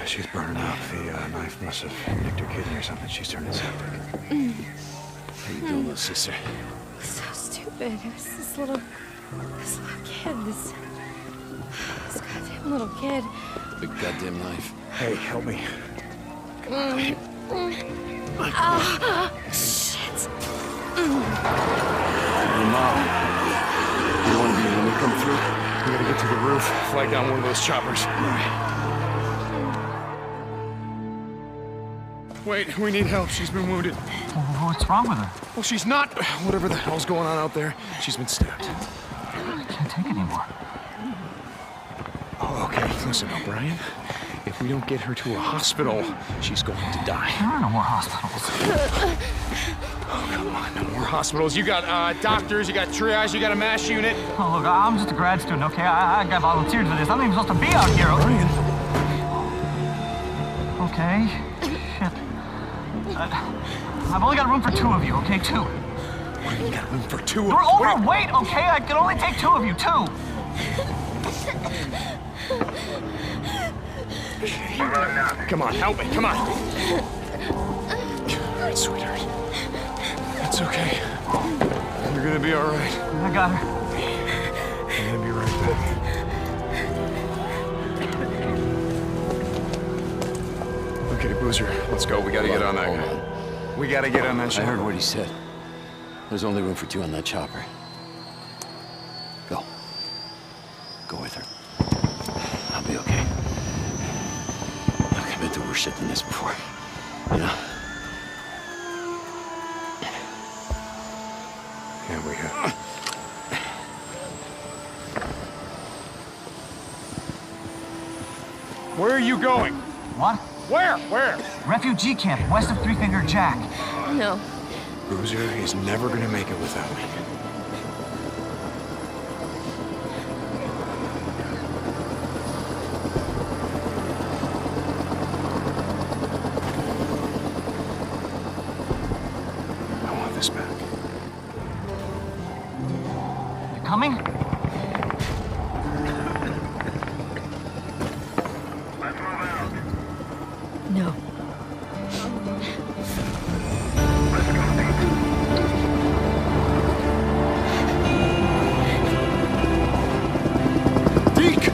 she's burning up. The knife must have nicked her kidney or something. She's turning septic. How you doing, little sister? So stupid. It was this little kid. This goddamn little kid. Big goddamn knife. Hey, help me. Shit. Hey, Mom. You want me to come through? We gotta get to the roof, flag down one of those choppers. All right. Wait, we need help. She's been wounded. What's wrong with her? Well, she's not. Whatever the hell's going on out there, she's been stabbed. I can't take anymore. Oh, okay. Listen, O'Brien. If we don't get her to a hospital, she's going to die. There are no more hospitals. Oh, come on. No more hospitals. You got doctors, you got triage, you got a MASH unit. Oh, look, I'm just a grad student, okay? I got volunteered for this. I'm not even supposed to be out here. O'Brien. Okay. Shit. I've only got room for 2 of you, okay? 2. We got room for 2 of You're us. overweight, okay? I can only take 2 of you, 2. Come on, help me. Come on. All right, sweetheart. It's okay. You're gonna be all right. I got her. I'm gonna be right back. Okay, Boozer, let's go. We gotta get on that Hold guy. on. We gotta get on that I ship. heard what he said. There's only room for 2 on that chopper. Go. Go with her. I'll be okay. Look, I've been through worse shit than this before. You know? Yeah, we have. Where are you going? What? Where? Refugee camp west of Three Finger Jack. No. Boozer is never gonna make it without me. I want this back. You coming? No. Deke!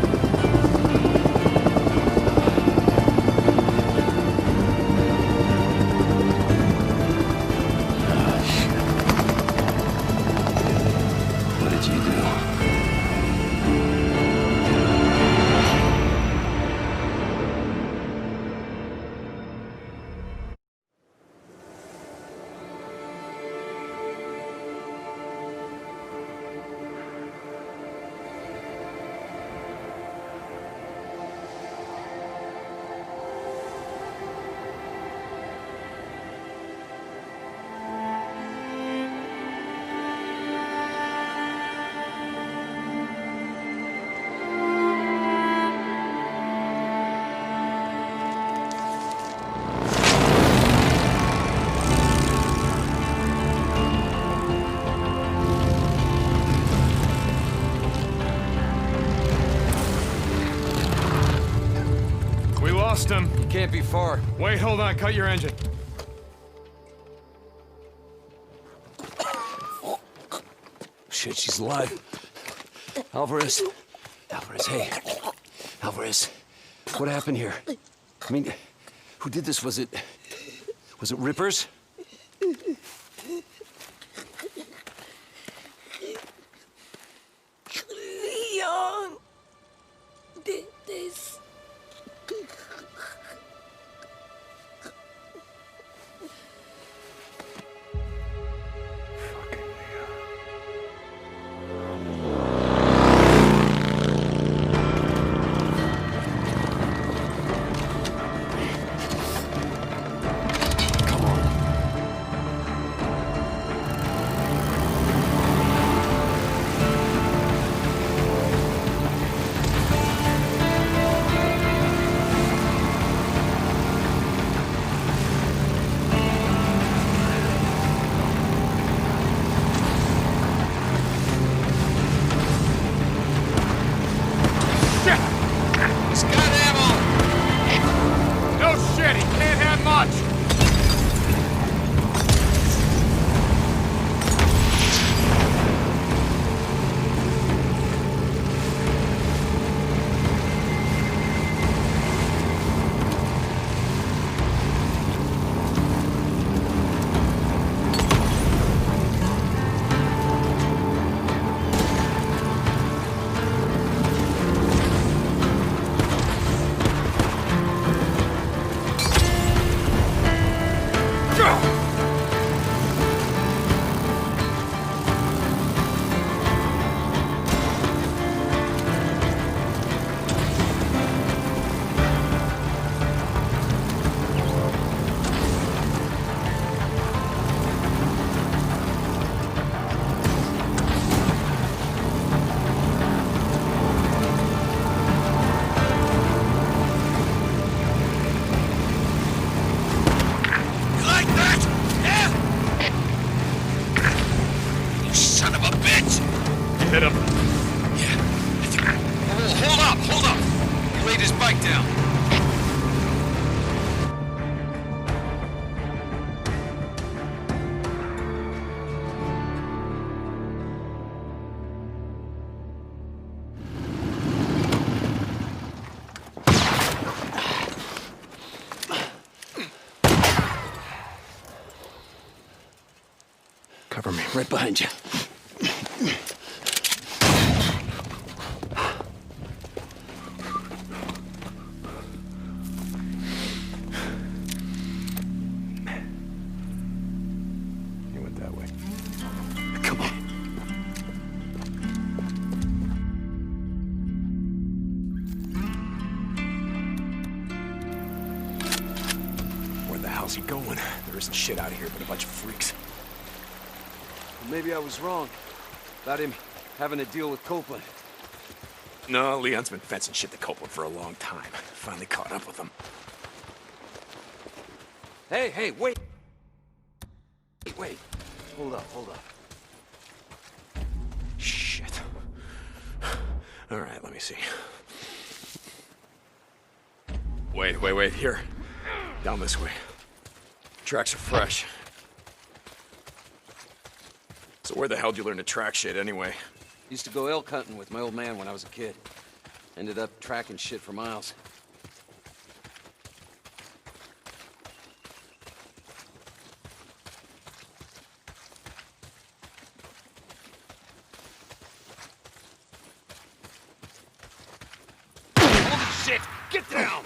What did you do? We lost him. You can't be far. Wait, hold on. Cut your engine. Shit, she's alive. Alvarez. Alvarez, hey. Alvarez, what happened here? I mean, who did this? Was it Rippers? Leon did this. Come on. his bike down. Cover me, right behind you. You went that way. Come on. Where the hell's he going? There isn't shit out of here but a bunch of freaks. Maybe I was wrong about him having to deal with Copeland. No, Leon's been fencing shit to Copeland for a long time. Finally caught up with him. Hey, wait! Wait. Hold up. Shit. All right, let me see. Wait. Here. Down this way. Tracks are fresh. So where the hell did you learn to track shit anyway? Used to go elk hunting with my old man when I was a kid. Ended up tracking shit for miles. Holy shit! Get down!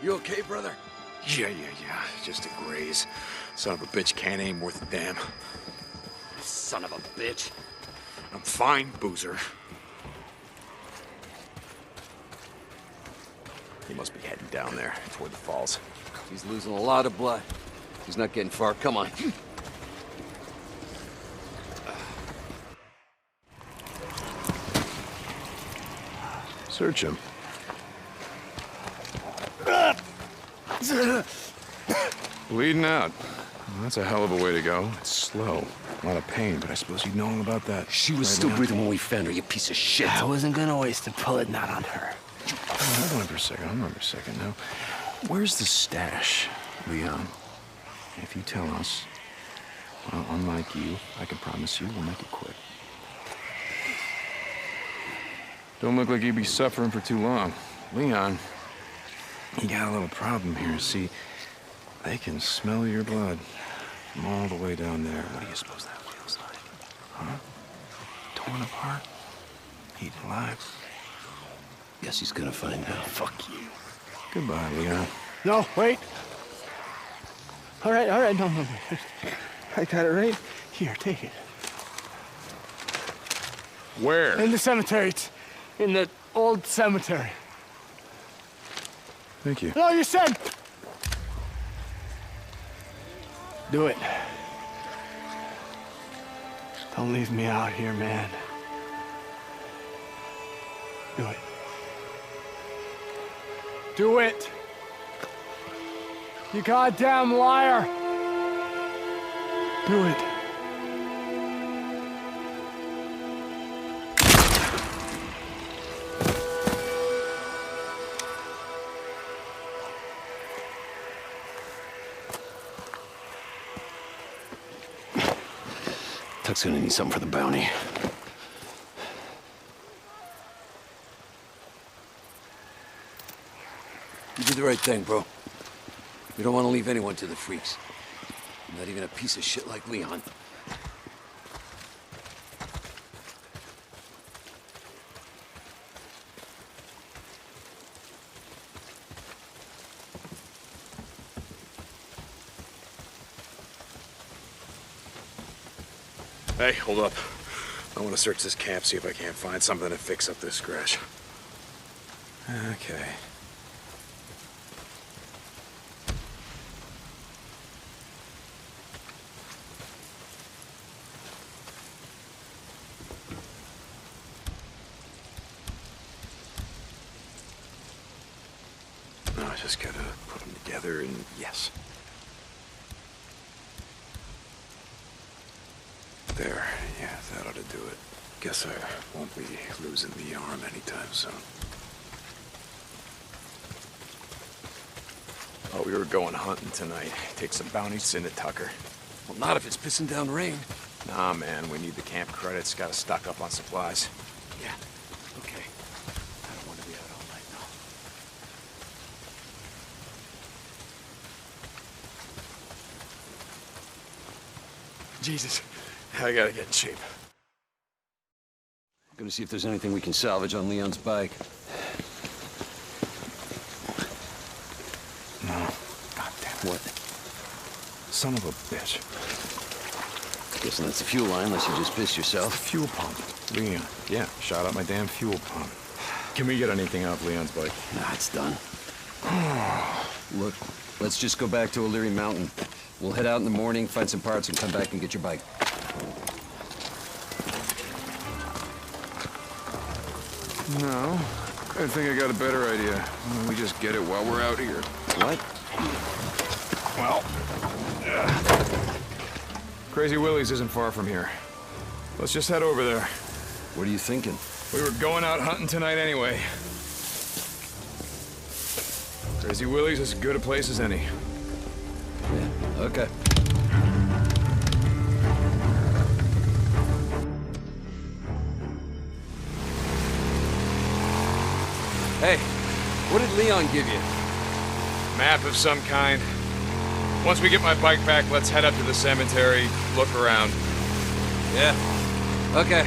You okay, brother? Yeah. Just a graze. Son of a bitch can't aim worth a damn. Son of a bitch. I'm fine, Boozer. He must be heading down there, toward the falls. He's losing a lot of blood. He's not getting far. Come on. Search him. Bleeding out. Well, that's a hell of a way to go. It's slow. A lot of pain, but I suppose you'd know all about that. She was right still now. breathing when we found her, you piece of shit. I wasn't gonna waste a bullet not on her. Hold on for a second now. Where's the stash, Leon? If you tell us, well, unlike you, I can promise you we'll make it quick. Don't look like you'd be suffering for too long. Leon, you got a little problem here. See, they can smell your blood from all the way down there. What do you suppose that feels like? Huh? Torn apart? Eaten alive? Guess he's gonna find out. Fuck you. Goodbye, Leon. No, wait. All right, no. I got it right here, take it. Where? In the cemetery, it's in the old cemetery. Thank you. No, you said. Do it. Don't leave me out here, man. Do it. Do it. You goddamn liar. Do it. Tuck's gonna need something for the bounty. You did the right thing, bro. We don't want to leave anyone to the freaks. Not even a piece of shit like Leon. Hey, hold up. I want to search this camp, see if I can't find something to fix up this scratch. Okay. just gotta put them together and yes. There, yeah, that ought to do it. Guess I won't be losing the arm anytime soon. Oh, we were going hunting tonight. Take some bounties into Tucker. Well, not if it's pissing down rain. Nah, man, we need the camp credits. Gotta stock up on supplies. Yeah, okay. I don't want to be out all night now. Jesus, I gotta get in shape. Gonna see if there's anything we can salvage on Leon's bike. No. God damn it. What? Son of a bitch. Guessing that's the fuel line, unless you just pissed yourself. Fuel pump. Leon. Yeah, shot out my damn fuel pump. Can we get anything off Leon's bike? Nah, it's done. Look, let's just go back to O'Leary Mountain. We'll head out in the morning, find some parts, and come back and get your bike. No. I think I got a better idea. Why don't we just get it while we're out here? What? Well... Crazy Willie's isn't far from here. Let's just head over there. What are you thinking? We were going out hunting tonight anyway. Crazy Willie's is as good a place as any. Yeah, okay. Hey, what did Leon give you? Map of some kind. Once we get my bike back, let's head up to the cemetery, look around. Yeah. Okay.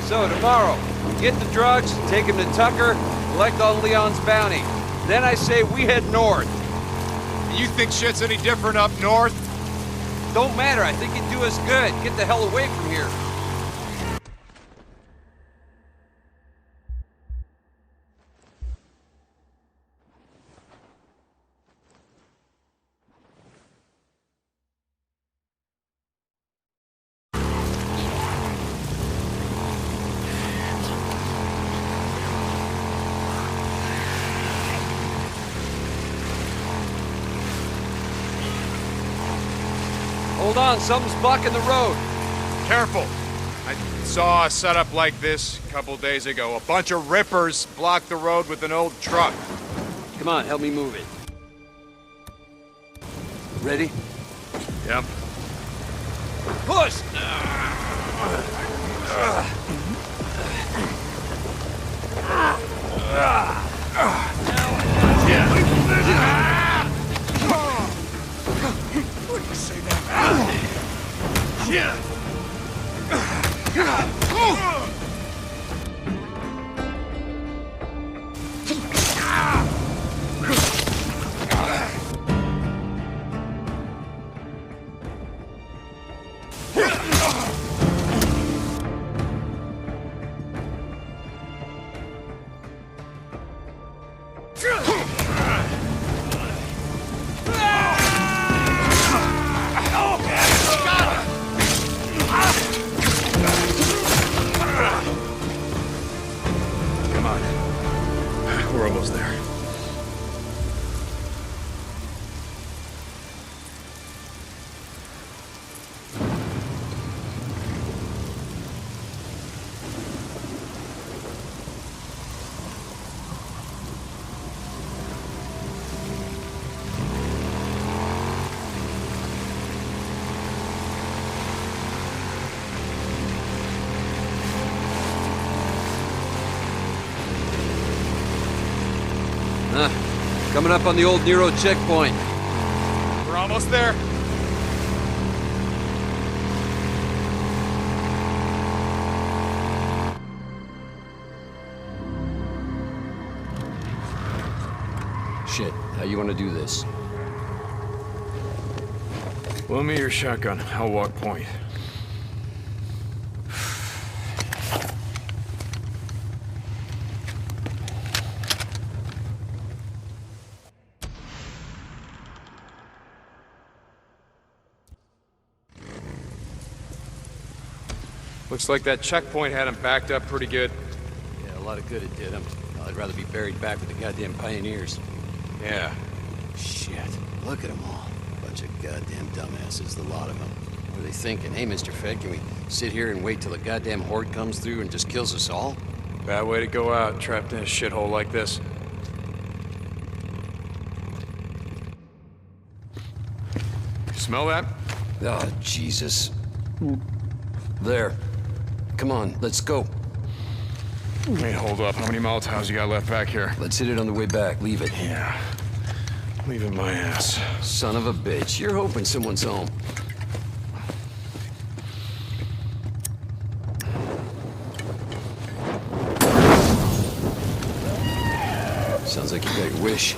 So tomorrow, get the drugs, take him to Tucker, collect on Leon's bounty. Then I say we head north. You think shit's any different up north? Don't matter, I think it'd do us good. Get the hell away from here. Hold on, something's blocking the road. Careful. I saw a setup like this a couple days ago. A bunch of rippers blocked the road with an old truck. Come on, help me move it. Ready? Yep. Push! Come on. We're almost there. Coming up on the old Nero checkpoint. We're almost there. Shit, how you want to do this? Loan me your shotgun. I'll walk point. Looks like that checkpoint had him backed up pretty good. Yeah, a lot of good it did him. I'd rather be buried back with the goddamn pioneers. Yeah. Shit. Look at them all. Bunch of goddamn dumbasses, the lot of them. What are they thinking? Hey, Mr. Fed, can we sit here and wait till the goddamn horde comes through and just kills us all? Bad way to go out, trapped in a shithole like this. Smell that? Oh, Jesus. There. Come on, let's go. Hey, hold up. How many Molotovs you got left back here? Let's hit it on the way back. Leave it. Yeah. Leave it my ass. Son of a bitch. You're hoping someone's home. Sounds like you got your wish.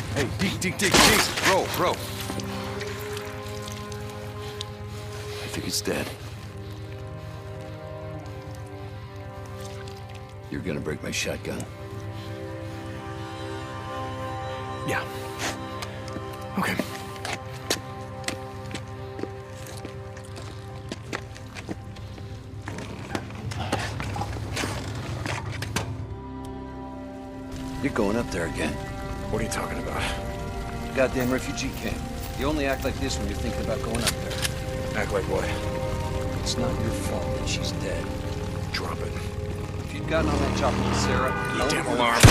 Hey, dig. Bro. I think it's dead. You're gonna break my shotgun. Yeah. Okay. You're going up there again. What are you talking about? Goddamn refugee camp. You only act like this when you're thinking about going up there. Act like what? It's not your fault that she's dead. Drop it. If you'd gotten on that chopper with Sarah... You damn alarm.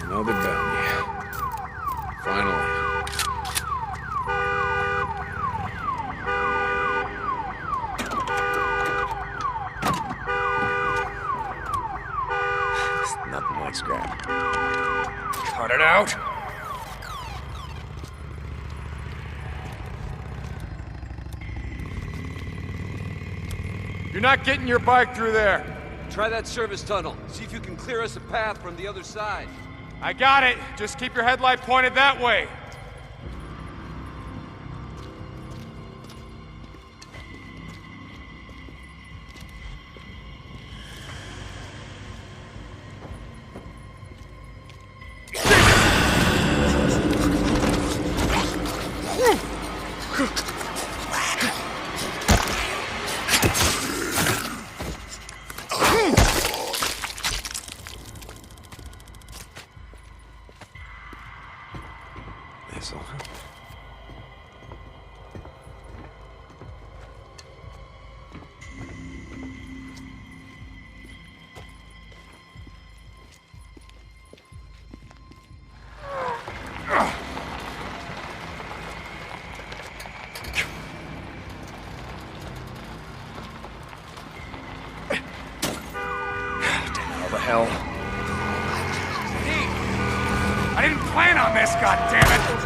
Another bounty. Finally. Nothing like scrap. Cut it out! You're not getting your bike through there. Try that service tunnel. See if you can clear us a path from the other side. I got it. Just keep your headlight pointed that way. Hell. I didn't plan on this, goddammit!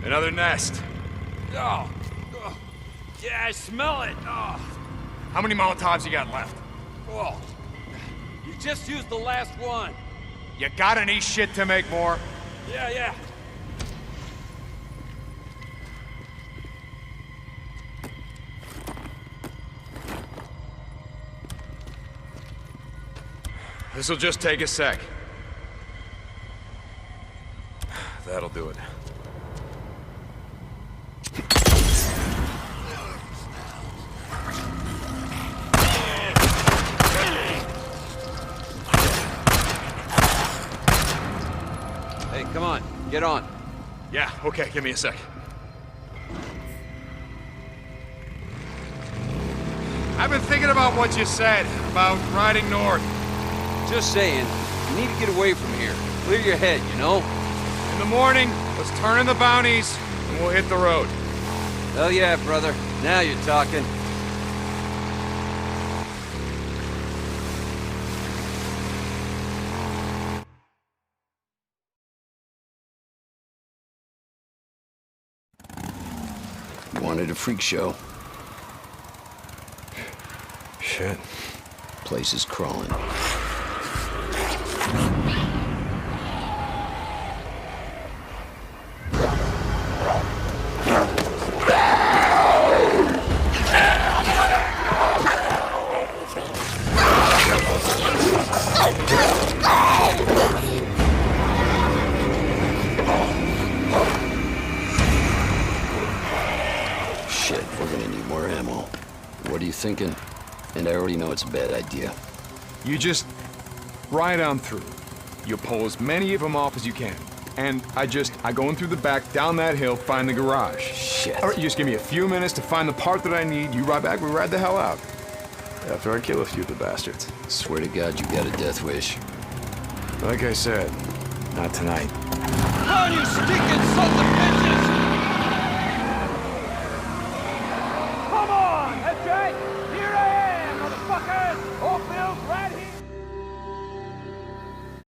Another nest. Oh. Yeah, I smell it. Oh. How many Molotovs you got left? Oh. You just used the last one. You got any shit to make more? Yeah. This'll just take a sec. That'll do it. Hey, come on, get on. Yeah, okay, give me a sec. I've been thinking about what you said, about riding north. Just saying, you need to get away from here. Clear your head, you know? In the morning, let's turn in the bounties, and we'll hit the road. Hell yeah, brother. Now you're talking. Wanted a freak show. Shit. Place is crawling. Shit, we're gonna need more ammo. What are you thinking? And I already know it's a bad idea. You just ride on through. You pull as many of them off as you can. And I go in through the back, down that hill, find the garage. Shit. All right, you just give me a few minutes to find the part that I need. You ride back, we ride the hell out. After I kill a few of the bastards. Swear to God, you got a death wish. Like I said, not tonight. Come on, you stinking son of a